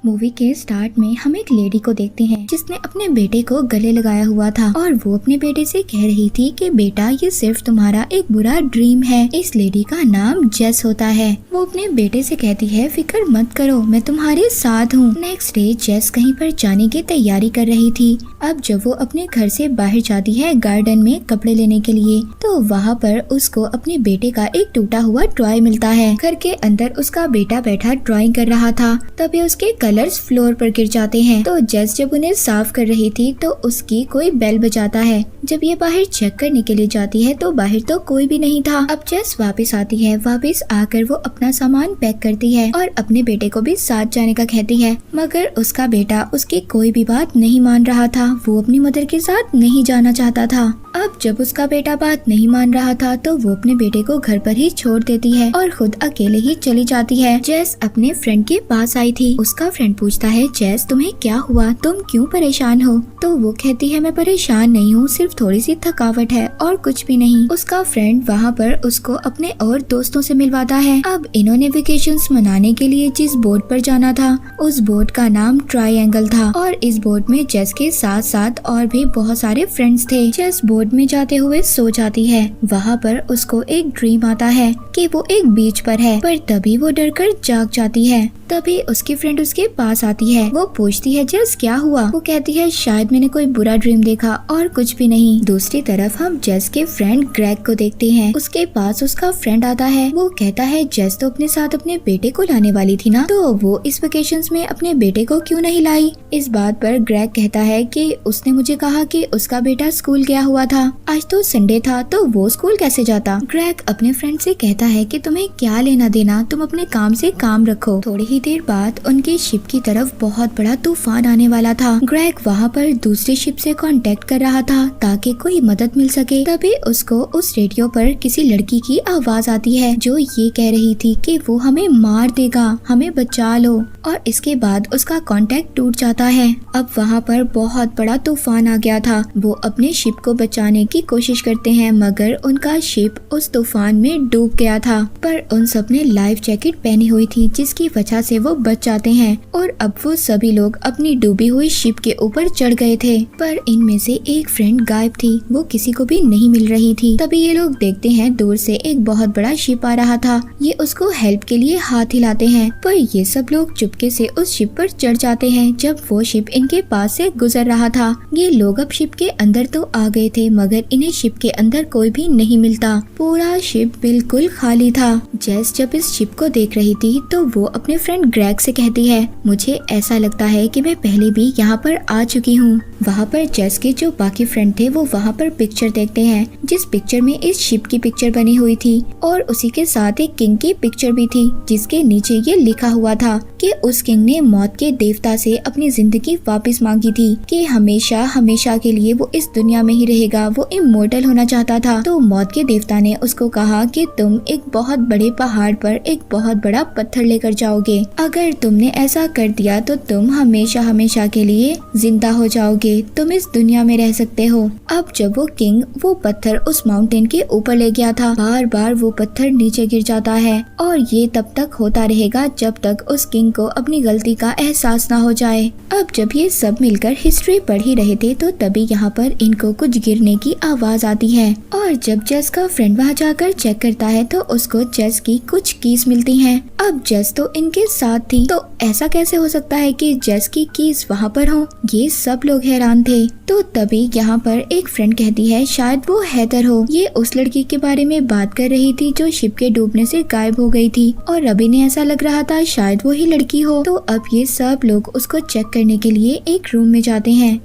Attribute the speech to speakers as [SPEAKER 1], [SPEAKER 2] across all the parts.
[SPEAKER 1] Movie के start में हम एक लेडी को देखते हैं जिसने अपने बेटे को गले लगाया हुआ था और वो अपने बेटे से कह रही थी कि बेटा ये सिर्फ तुम्हारा एक बुरा ड्रीम है। इस लेडी का नाम जेस होता है। वो अपने बेटे से कहती है फिक्र मत करो, मैं तुम्हारे साथ हूँ। नेक्स्ट डे जेस कहीं पर जाने की तैयारी कर रही थी। अब जब वो अपने घर से बाहर जाती है गार्डन में कपड़े लेने के लिए, तो वहाँ पर उसको अपने बेटे का एक टूटा हुआ टॉय मिलता है। घर के अंदर उसका बेटा बैठा ड्राइंग कर रहा था, तभी उसके कलर्स फ्लोर पर गिर जाते हैं। तो जेस जब उन्हें साफ कर रही थी तो उसकी कोई बेल बजाता है। जब ये बाहर चेक करने के लिए जाती है तो बाहर तो कोई भी नहीं था। अब जेस वापस आती है। वापस आकर वो अपना सामान पैक करती है और अपने बेटे को भी साथ जाने का कहती है, मगर उसका बेटा उसकी कोई भी बात नहीं मान रहा था। वो अपनी मदर के साथ नहीं जाना चाहता था। अब जब उसका बेटा बात नहीं मान रहा था तो वो अपने बेटे को घर पर ही छोड़ देती है और खुद अकेले ही चली जाती है। जेस अपने फ्रेंड के पास आई थी। उसका फ्रेंड पूछता है जेस तुम्हें क्या हुआ, तुम क्यों परेशान हो? तो वो कहती है मैं परेशान नहीं हूँ, सिर्फ थोड़ी सी थकावट है और कुछ भी नहीं। उसका फ्रेंड वहाँ पर उसको अपने और दोस्तों से मिलवाता है। अब इन्होंने वेकेशंस मनाने के लिए जिस बोट पर जाना था उस बोट का नाम ट्रायंगल था और इस बोट में जेस के साथ साथ और भी बहुत सारे फ्रेंड्स थे। जेस बोट में जाते हुए सो जाती है। वहाँ पर उसको एक ड्रीम आता है कि वो एक बीच पर है, पर तभी वो डर कर जाग जाती है। तभी उसकी फ्रेंड उसके पास आती है। वो पूछती है जेस क्या हुआ? वो कहती है शायद मैंने कोई बुरा ड्रीम देखा और कुछ भी नहीं। दूसरी तरफ हम जेस के फ्रेंड ग्रेग को देखते हैं। उसके पास उसका फ्रेंड आता है। वो कहता है जेस तो अपने साथ अपने बेटे को लाने वाली थी ना, तो वो इस वेकेशंस में अपने बेटे को क्यों नहीं लाई? इस बात पर ग्रेग कहता है कि उसने मुझे कहा कि उसका बेटा स्कूल गया हुआ था। आज तो संडे था तो वो स्कूल कैसे जाता? ग्रेग अपने फ्रेंड से कहता है कि तुम्हें क्या लेना देना, तुम अपने काम से काम रखो। थोड़ी ही देर बाद उनकी शिप की तरफ बहुत बड़ा तूफान आने वाला था। ग्रेग वहाँ पर दूसरी शिप से कांटेक्ट कर रहा था ताकि कोई मदद मिल सके। तभी उसको उस रेडियो पर किसी लड़की की आवाज आती है जो ये कह रही थी कि वो हमें मार देगा, हमें बचा लो। और इसके बाद उसका कांटेक्ट टूट जाता है। अब वहाँ पर बहुत बड़ा तूफान आ गया था। वो अपने शिप को बचाने की कोशिश करते हैं मगर उनका शिप उस तूफान में डूब गया था। पर उन सब ने लाइफ जैकेट पहनी हुई थी जिसकी वजह से वो बच जाते हैं और अब वो सभी लोग अपनी डूबी हुई शिप के ऊपर चढ़ गए थे। पर इनमें से एक फ्रेंड गायब थी, वो किसी को भी नहीं मिल रही थी। तभी ये लोग देखते हैं दूर से एक बहुत बड़ा शिप आ रहा था। ये उसको हेल्प के लिए हाथ हिलाते हैं, पर ये सब लोग चुपके से उस शिप पर चढ़ जाते हैं। जब वो शिप इनके पास से गुजर रहा था, ये लोग अब शिप के अंदर तो आ गए थे मगर इन्हें शिप के अंदर कोई भी नहीं मिलता। पूरा शिप बिल्कुल खाली था। जेस जब इस शिप को देख रही थी तो वो अपने फ्रेंड ग्रेग से कहती है मुझे ऐसा लगता है कि मैं पहले भी यहाँ पर आ चुकी हूँ। वहाँ पर जेस के जो बाकी फ्रेंड थे वो वहाँ पर पिक्चर देखते हैं जिस पिक्चर में इस शिप की पिक्चर बनी हुई थी और उसी के साथ एक किंग की पिक्चर भी थी जिसके नीचे ये लिखा हुआ था कि उस किंग ने मौत के देवता से अपनी जिंदगी वापस मांगी थी कि हमेशा हमेशा के लिए वो इस दुनिया में ही रहेगा। वो इमोर्टल होना चाहता था। तो मौत के देवता ने उसको कहा कि तुम एक बहुत बड़े पहाड़ पर एक बहुत बड़ा पत्थर लेकर जाओगे। अगर तुमने ऐसा कर दिया तो तुम हमेशा हमेशा के लिए जिंदा हो जाओगे, तुम इस दुनिया में रह सकते हो। अब जब वो किंग वो पत्थर उस माउंटेन के ऊपर ले गया था, बार बार वो पत्थर नीचे गिर जाता है और ये तब तक होता रहेगा जब तक उस किंग को अपनी गलती का एहसास ना हो जाए। अब जब ये सब मिलकर हिस्ट्री पढ़ ही रहे थे तो तभी यहाँ पर इनको कुछ गिरने की आवाज आती है और जब जेस का फ्रेंड वहाँ जाकर चेक करता है तो उसको जेस की कुछ कीज मिलती हैं। अब जेस तो इनके साथ थी, तो ऐसा कैसे हो सकता है कि जेस की कीज वहाँ पर हो? ये सब लोग हैरान थे। तो तभी यहाँ पर एक फ्रेंड कहती है शायद वो हैदर हो। ये उस लड़की के बारे में बात कर रही थी जो शिप के डूबने से गायब हो गई थी और अभी ने ऐसा लग रहा था शायद वो ही लड़की हो। तो अब ये सब लोग उसको चेक करने के लिए एक रूम में जाते हैं।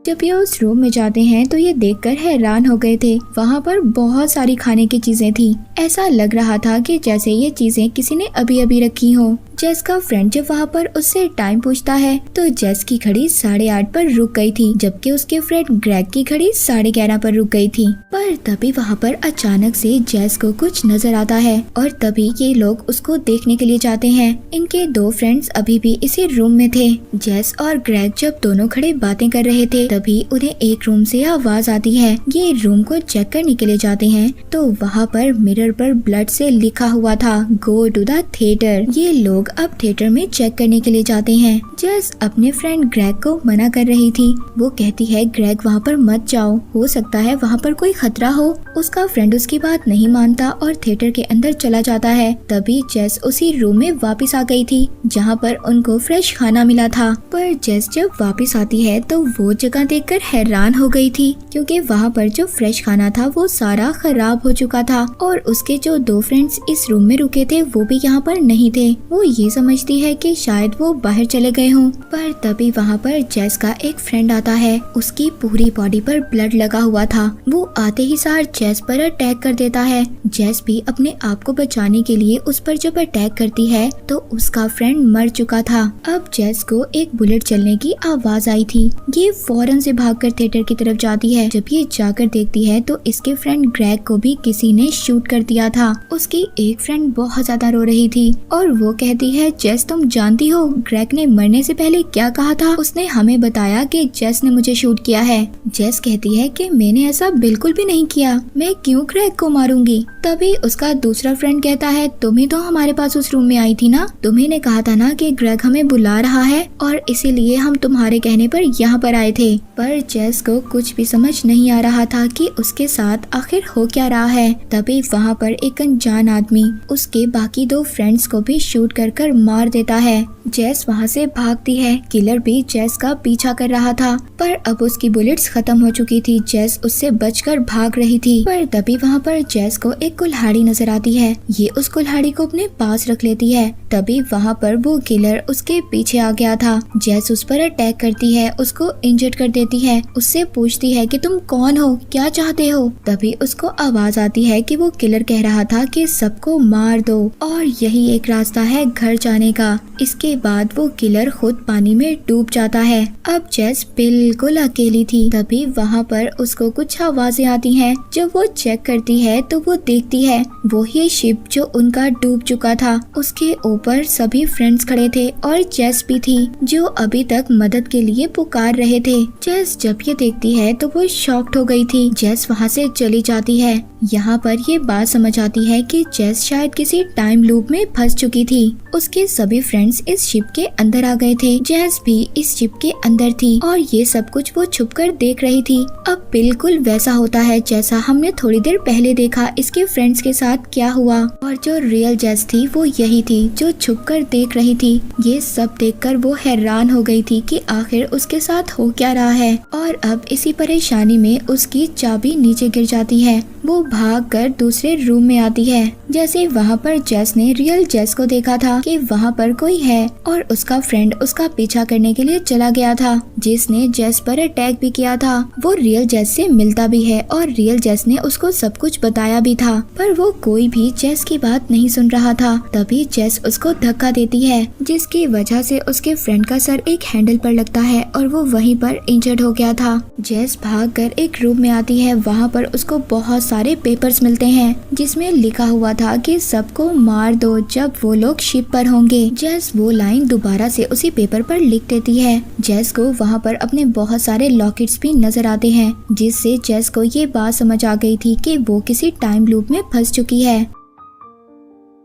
[SPEAKER 1] जब ये उस रूम में जाते हैं तो ये देखकर हैरान हो गए थे। वहाँ पर बहुत सारी खाने की चीजें थी। ऐसा लग रहा था कि जैसे ये चीजें किसी ने अभी अभी रखी हो। जेस का फ्रेंड जब वहाँ पर उससे टाइम पूछता है तो जेस की घड़ी 8:30 पर रुक गई थी जबकि उसके फ्रेंड ग्रेग की घड़ी 11:30 पर रुक गई थी। पर तभी वहाँ पर अचानक से जेस को कुछ नजर आता है और तभी ये लोग उसको देखने के लिए जाते हैं। इनके दो फ्रेंड्स अभी भी इसी रूम में थे। जेस और ग्रेग जब दोनों खड़े बातें कर रहे थे तभी उन्हें एक रूम से आवाज आती है। ये रूम को चेक करने के लिए जाते हैं तो वहाँ पर मिरर पर ब्लड से लिखा हुआ था गो टू द थिएटर। ये लोग अब थिएटर में चेक करने के लिए जाते हैं। जेस अपने फ्रेंड ग्रेग को मना कर रही थी। वो कहती है ग्रेग वहाँ पर मत जाओ, हो सकता है वहाँ पर कोई खतरा हो। उसका फ्रेंड उसकी बात नहीं मानता और थिएटर के अंदर चला जाता है। तभी जेस उसी रूम में वापस आ गई थी जहाँ पर उनको फ्रेश खाना मिला था। पर जेस जब वापस आती है तो वो जगह देखकर हैरान हो गई थी, क्योंकि वहाँ पर जो फ्रेश खाना था वो सारा खराब हो चुका था और उसके जो 2 फ्रेंड्स इस रूम में रुके थे वो भी यहाँ पर नहीं थे। वो ये समझती है कि शायद वो बाहर चले गए हों। पर तभी वहाँ पर जेस का एक फ्रेंड आता है। उसकी पूरी बॉडी पर ब्लड लगा हुआ था। वो आते ही सार जेस पर अटैक कर देता है। जेस भी अपने आप को बचाने के लिए उस पर जब अटैक करती है तो उसका फ्रेंड मर चुका था। अब जेस को एक बुलेट चलने की आवाज आई थी। ये फौरन से भागकर थिएटर की तरफ जाती है। जब ये जाकर देखती है तो इसके फ्रेंड ग्रेग को भी किसी ने शूट कर दिया था। उसकी एक फ्रेंड बहुत ज्यादा रो रही थी और वो कहती है जेस तुम जानती हो ग्रेग ने मरने से पहले क्या कहा था? उसने हमें बताया कि जेस ने मुझे शूट किया है। जेस कहती है कि मैंने ऐसा बिल्कुल भी नहीं किया, मैं क्यों ग्रेग को मारूंगी? तभी उसका दूसरा फ्रेंड कहता है तुम ही तो हमारे पास उस रूम में आई थी ना, तुम्ही ने कहा था ना कि ग्रेग हमें बुला रहा है और इसीलिए हम तुम्हारे कहने पर यहाँ पर आए थे। पर जेस को कुछ भी समझ नहीं आ रहा था कि उसके साथ आखिर हो क्या रहा है। तभी वहाँ पर एक अनजान आदमी उसके बाकी 2 फ्रेंड्स को भी शूट कर मार देता है। जेस वहाँ से भागती है। किलर भी जेस का पीछा कर रहा था पर अब उसकी बुलेट्स खत्म हो चुकी थी। जेस उससे बचकर भाग रही थी। पर तभी वहाँ पर जेस को एक कुल्हाड़ी नजर आती है। ये उस कुल्हाड़ी को अपने पास रख लेती है। तभी वहाँ पर वो किलर उसके पीछे आ गया था। जेस उस पर अटैक करती है, उसको इंजर्ड कर देती है। उससे पूछती है कि तुम कौन हो, क्या चाहते हो? तभी उसको आवाज आती है कि वो किलर कह रहा था कि सबको मार दो और यही एक रास्ता है घर जाने का। इसके बाद वो किलर खुद पानी में डूब जाता है। अब जेस बिल्कुल अकेली थी। तभी वहाँ पर उसको कुछ आवाजें आती हैं। जब वो चेक करती है तो वो देखती है वो ही शिप जो उनका डूब चुका था। उसके ऊपर सभी फ्रेंड्स खड़े थे और जेस भी थी जो अभी तक मदद के लिए पुकार रहे थे। जेस जब ये देखती है तो वो शॉक्ड हो गई थी। जेस वहाँ से चली जाती है। यहाँ पर ये बात समझ आती है कि जेस शायद किसी टाइम लूप में फंस चुकी थी। उसके सभी फ्रेंड्स इस शिप के अंदर आ गए थे। जेस भी इस शिप के अंदर थी और ये सब कुछ वो छुपकर देख रही थी। अब बिल्कुल वैसा होता है जैसा हमने थोड़ी देर पहले देखा इसके फ्रेंड्स के साथ क्या हुआ। और जो रियल जेस थी वो यही थी जो छुपकर देख रही थी। ये सब देखकर वो हैरान हो गई थी कि आखिर उसके साथ हो क्या रहा है। और अब इसी परेशानी में उसकी चाबी नीचे गिर जाती है। वो भागकर दूसरे रूम में आती है। जैसे वहाँ पर जेस ने रियल जेस को देखा था कि वहाँ पर कोई है और उसका फ्रेंड उसका पीछा करने के लिए चला गया था जिसने जेस पर अटैक भी किया था। वो रियल जेस से मिलता भी है और रियल जेस ने उसको सब कुछ बताया भी था, पर वो कोई भी जेस की बात नहीं सुन रहा था। तभी जेस उसको धक्का देती है जिसकी वजह से उसके फ्रेंड का सर एक हैंडल पर लगता है और वो वहीं पर इंजर्ड हो गया था। जेस भागकर एक रूम में आती है। वहाँ पर उसको बहुत सारे पेपर्स मिलते हैं जिसमें लिखा हुआ था कि सबको मार दो जब वो लोग शिप पर होंगे। जेस वो लाइन दोबारा से उसी पेपर पर लिख देती है। जेस को वहाँ पर अपने बहुत सारे लॉकेट्स भी नजर आते हैं जिससे जेस को ये बात समझ आ गई थी कि वो किसी टाइम लूप में फंस चुकी है।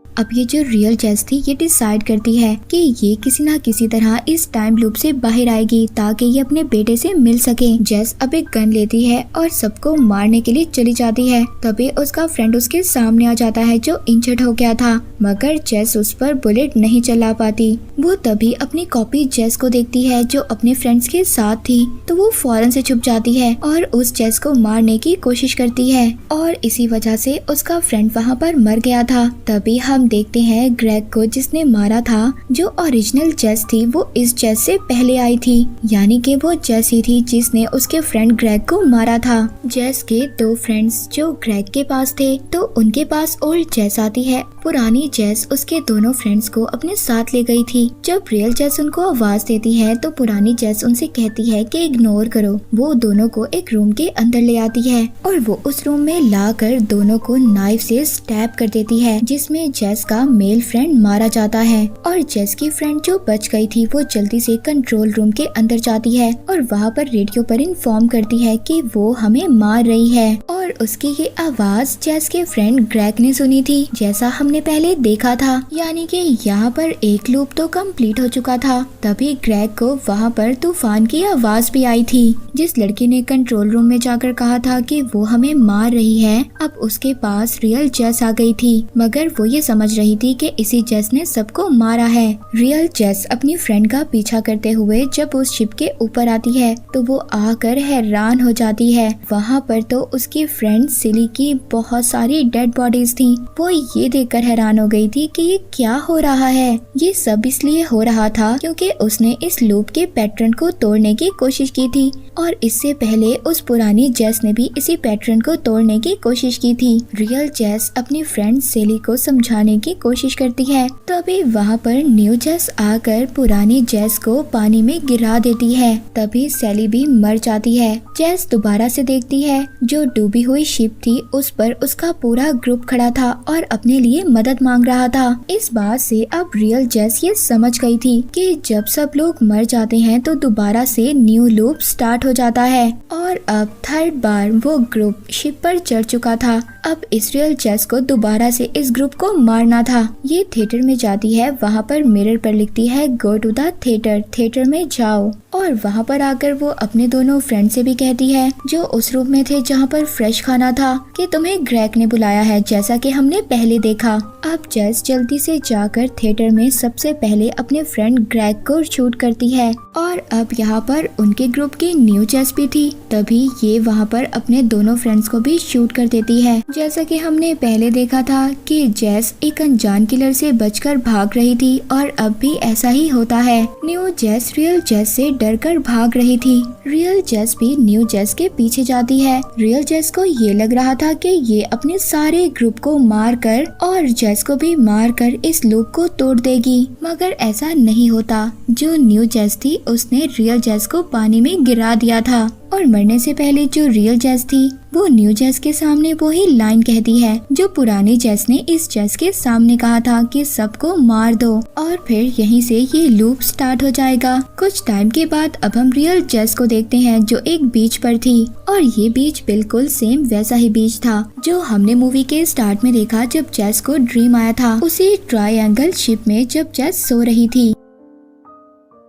[SPEAKER 1] अब ये जो रियल जेस थी ये डिसाइड करती है कि ये किसी ना किसी तरह इस टाइम लूप से बाहर आएगी ताकि ये अपने बेटे से मिल सके। जेस अब एक गन लेती है और सबको मारने के लिए चली जाती है। तभी उसका फ्रेंड उसके सामने आ जाता है जो इंजर्ड हो गया था, मगर जेस उस पर बुलेट नहीं चला पाती। वो तभी अपनी कॉपी जेस को देखती है जो अपने फ्रेंड्स के साथ थी, तो वो फौरन से छुप जाती है और उस जेस को मारने की कोशिश करती है और इसी वजह से उसका फ्रेंड वहाँ पर मर गया था। तभी हम देखते हैं ग्रेग को जिसने मारा था। जो ओरिजिनल जेस थी वो इस जेस से पहले आई थी, यानी कि वो जेस ही थी जिसने उसके फ्रेंड ग्रेग को मारा था। जेस के 2 फ्रेंड्स जो ग्रेग के पास थे तो उनके पास ओल्ड जेस आती है। पुरानी जेस उसके दोनों फ्रेंड्स को अपने साथ ले गई थी। जब रियल जेस उनको आवाज देती है तो पुरानी जेस उनसे कहती है कि इग्नोर करो। वो दोनों को एक रूम के अंदर ले आती है और वो उस रूम में लाकर दोनों को नाइफ से स्टैब कर देती है जिसमें जेस का मेल फ्रेंड मारा जाता है। और जेस की फ्रेंड जो बच गई थी वो जल्दी से कंट्रोल रूम के अंदर जाती है और वहाँ पर रेडियो पर इन्फॉर्म करती है कि वो हमें मार रही है। और उसकी ये आवाज जेस के फ्रेंड ग्रेग ने सुनी थी। जैसा हमने हमने पहले देखा था। यानी कि यहाँ पर एक लूप तो कंप्लीट हो चुका था। तभी ग्रेग को वहाँ पर तूफान की आवाज भी आई थी। जिस लड़की ने कंट्रोल रूम में जाकर कहा था कि वो हमें मार रही है, अब उसके पास रियल जेस आ गई थी। मगर वो ये समझ रही थी कि इसी जेस ने सबको मारा है। रियल जेस अपनी फ्रेंड का पीछा करते हुए जब उस शिप के ऊपर आती है तो वो आकर हैरान हो जाती है। वहाँ पर तो उसकी फ्रेंड सिली की बहुत सारी डेड बॉडीज थी। वो ये देखकर हैरान हो गई थी कि ये क्या हो रहा है। ये सब इसलिए हो रहा था क्योंकि उसने इस लूप के पैटर्न को तोड़ने की कोशिश की थी और इससे पहले उस पुरानी जेस ने भी इसी पैटर्न को तोड़ने की कोशिश की थी। रियल जेस अपनी फ्रेंड सेली को समझाने की कोशिश करती है। तभी वहाँ पर न्यू जेस आकर पुरानी जेस को पानी में गिरा देती है। तभी सेली भी मर जाती है। जेस दोबारा से देखती है जो डूबी हुई शिप थी उस पर उसका पूरा ग्रुप खड़ा था और अपने लिए मदद मांग रहा था। इस बात से अब रियल जेस ये समझ गई थी कि जब सब लोग मर जाते हैं तो दोबारा से न्यू लूप स्टार्ट हो जाता है और अब थर्ड बार वो ग्रुप शिप पर चढ़ चुका था। अब इस रियल जेस को दोबारा से इस ग्रुप को मारना था। ये थिएटर में जाती है। वहाँ पर मिरर पर लिखती है go to the theatre, theatre में जाओ। और वहाँ पर आकर वो अपने दोनों फ्रेंड से भी कहती है जो उस रूम में थे जहाँ पर फ्रेश खाना था कि तुम्हें ग्रेग ने बुलाया है जैसा कि हमने पहले देखा। अब जेस जल्दी से जाकर थिएटर में सबसे पहले अपने फ्रेंड ग्रेग को शूट करती है और अब यहाँ पर उनके ग्रुप की न्यू जेस भी थी। तभी ये वहाँ पर अपने दोनों फ्रेंड्स को भी शूट कर देती है। जैसा कि हमने पहले देखा था कि जेस एक अनजान किलर से बचकर भाग रही थी और अब भी ऐसा ही होता है। न्यू जेस रियल जेस से डरकर भाग रही थी। रियल जेस भी न्यू जेस के पीछे जाती है। रियल जेस को ये लग रहा था कि ये अपने सारे ग्रुप को मारकर और जेस को भी मारकर इस लूप को तोड़ देगी, मगर ऐसा नहीं होता। जो न्यू जेस थी उसने रियल जेस को पानी में गिरा दिया था और मरने से पहले जो रियल जेस थी वो न्यू जेस के सामने वही लाइन कहती है जो पुरानी जेस ने इस जेस के सामने कहा था कि सबको मार दो और फिर यहीं से ये लूप स्टार्ट हो जाएगा। कुछ टाइम के बाद अब हम रियल जेस को देखते हैं जो एक बीच पर थी और ये बीच बिल्कुल सेम वैसा ही बीच था जो हमने मूवी के स्टार्ट में देखा जब जेस को ड्रीम आया था, उसी ट्रायंगल शिप में जब जेस सो रही थी।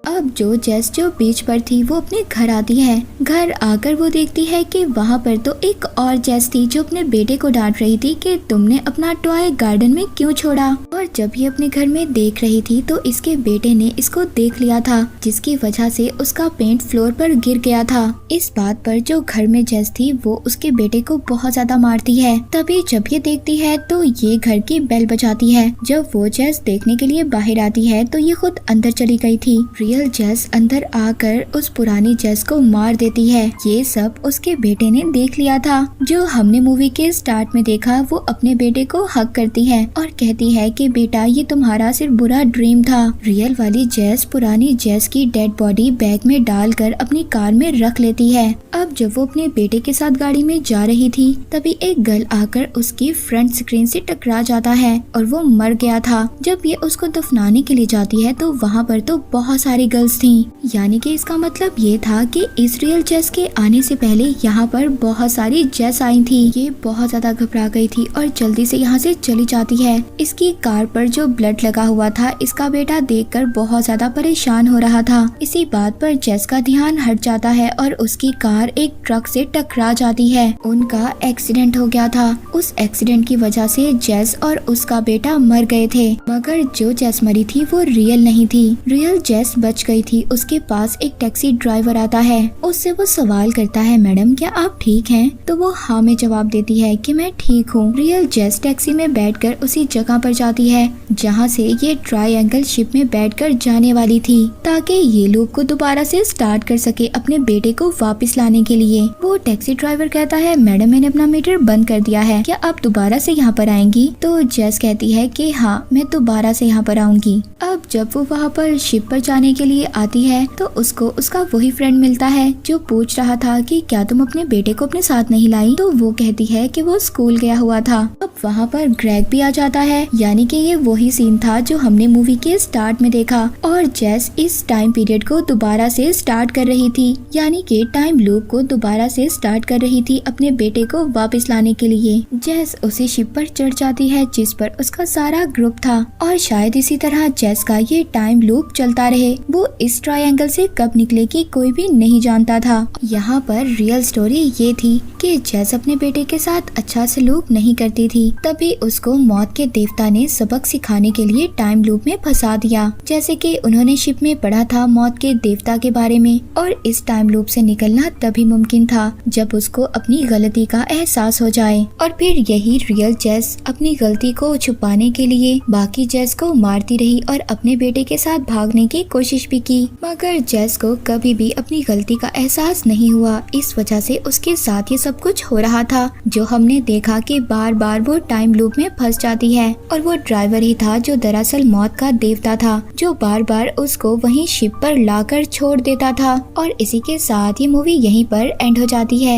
[SPEAKER 1] अब जो जेस जो बीच पर थी वो अपने घर आती है। घर आकर वो देखती है कि वहाँ पर तो एक और जेस थी जो अपने बेटे को डांट रही थी कि तुमने अपना टॉय गार्डन में क्यों छोड़ा। और जब ये अपने घर में देख रही थी तो इसके बेटे ने इसको देख लिया था जिसकी वजह से उसका पेंट फ्लोर पर गिर गया था। इस बात पर जो घर में जेस थी वो उसके बेटे को बहुत ज्यादा मारती है। तभी जब ये देखती है तो ये घर की बेल बजाती है। जब वो जेस देखने के लिए बाहर आती है तो ये खुद अंदर चली गई थी। रियल जेस अंदर आकर उस पुरानी जेस को मार देती है। ये सब उसके बेटे ने देख लिया था। जो हमने मूवी के स्टार्ट में देखा वो अपने बेटे को हक करती है और कहती है कि बेटा ये तुम्हारा सिर्फ बुरा ड्रीम था। रियल वाली जेस पुरानी जेस की डेड बॉडी बैग में डालकर अपनी कार में रख लेती है। अब जब वो अपने बेटे के साथ गाड़ी में जा रही थी तभी एक गर्ल आकर उसकी फ्रंट स्क्रीन से टकरा जाता है और वो मर गया था। जब ये उसको दफनाने के लिए जाती है तो वहाँ पर तो बहुत सारी गर्ल्स थी। यानी कि इसका मतलब ये था कि इस रियल जेस के आने से पहले यहाँ पर बहुत सारी जेस आई थी। ये बहुत ज्यादा घबरा गई थी और जल्दी से यहाँ से चली जाती है। इसकी कार पर जो ब्लड लगा हुआ था इसका बेटा देखकर बहुत ज्यादा परेशान हो रहा था। इसी बात पर जेस का ध्यान हट जाता है और उसकी कार एक ट्रक से टकरा जाती है। उनका एक्सीडेंट हो गया था। उस एक्सीडेंट की वजह से जेस और उसका बेटा मर गए थे, मगर जो जेस मरी थी वो रियल नहीं थी। रियल जेस बच गई थी। उसके पास एक टैक्सी ड्राइवर आता है। उससे वो सवाल करता है मैडम क्या आप ठीक हैं? तो वो हाँ में जवाब देती है कि मैं ठीक हूँ। रियल जेस टैक्सी में बैठकर उसी जगह पर जाती है जहाँ से ये ट्रायंगल शिप में बैठकर जाने वाली थी ताकि ये लूप को दोबारा से स्टार्ट कर सके अपने बेटे को वापस लाने के लिए। वो टैक्सी ड्राइवर कहता है मैडम मैंने अपना मीटर बंद कर दिया है, क्या आप दोबारा से यहाँ पर आएंगी? तो जेस कहती है कि हाँ मैं दोबारा से यहाँ पर आऊंगी। अब जब वो वहाँ पर शिप पर जाने के लिए लिए आती है तो उसको उसका वही फ्रेंड मिलता है जो पूछ रहा था कि क्या तुम अपने बेटे को अपने साथ नहीं लाई। तो वो कहती है कि वो स्कूल गया हुआ था। अब वहाँ पर ग्रेग भी आ जाता है, यानी कि ये वही सीन था जो हमने मूवी के स्टार्ट में देखा। और जेस इस टाइम पीरियड को दोबारा से स्टार्ट कर रही थी, यानी कि टाइम लूप को दोबारा से स्टार्ट कर रही थी अपने बेटे को वापस लाने के लिए। जेस उसी शिप पर चढ़ जाती है जिस पर उसका सारा ग्रुप था और शायद इसी तरह जेस का ये टाइम लूप चलता रहे। वो इस ट्रायंगल से कब निकलेगी कोई भी नहीं जानता था। यहाँ पर रियल स्टोरी ये थी कि जेस अपने बेटे के साथ अच्छा सलूक नहीं करती थी, तभी उसको मौत के देवता ने सबक सिखाने के लिए टाइम लूप में फंसा दिया। जैसे कि उन्होंने शिप में पढ़ा था मौत के देवता के बारे में, और इस टाइम लूप से निकलना तभी मुमकिन था जब उसको अपनी गलती का एहसास हो जाए। और फिर यही रियल जेस अपनी गलती को छुपाने के लिए बाकी जेस को मारती रही और अपने बेटे के साथ भागने की कोशिश भी की, मगर जेस को कभी भी अपनी गलती का एहसास नहीं हुआ। इस वजह से उसके साथ ये सब कुछ हो रहा था जो हमने देखा कि बार बार वो टाइम लूप में फंस जाती है। और वो ड्राइवर ही था जो दरअसल मौत का देवता था, जो बार बार उसको वहीं शिप पर लाकर छोड़ देता था। और इसी के साथ ये मूवी यहीं पर एंड हो जाती है।